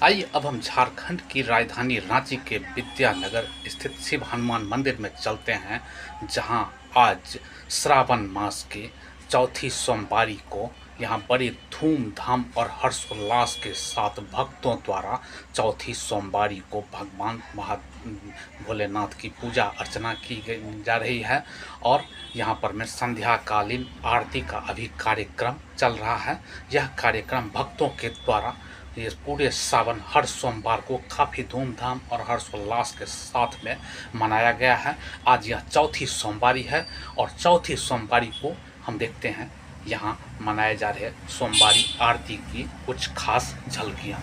आइए अब हम झारखंड की राजधानी रांची के विद्यानगर स्थित शिव हनुमान मंदिर में चलते हैं, जहां आज श्रावण मास की चौथी सोमवारी को यहां बड़ी धूमधाम और हर्षोल्लास के साथ भक्तों द्वारा चौथी सोमवारी को भगवान भोलेनाथ की पूजा अर्चना की जा रही है। और यहाँ पर में संध्याकालीन आरती का अभी कार्यक्रम चल रहा है। यह कार्यक्रम भक्तों के द्वारा ये पूरे सावन हर सोमवार को काफ़ी धूमधाम और हर्षोल्लास के साथ में मनाया गया है। आज यह चौथी सोमवारी है और चौथी सोमवारी को हम देखते हैं यहाँ मनाए जा रहे सोमवारी आरती की कुछ खास झलकियाँ।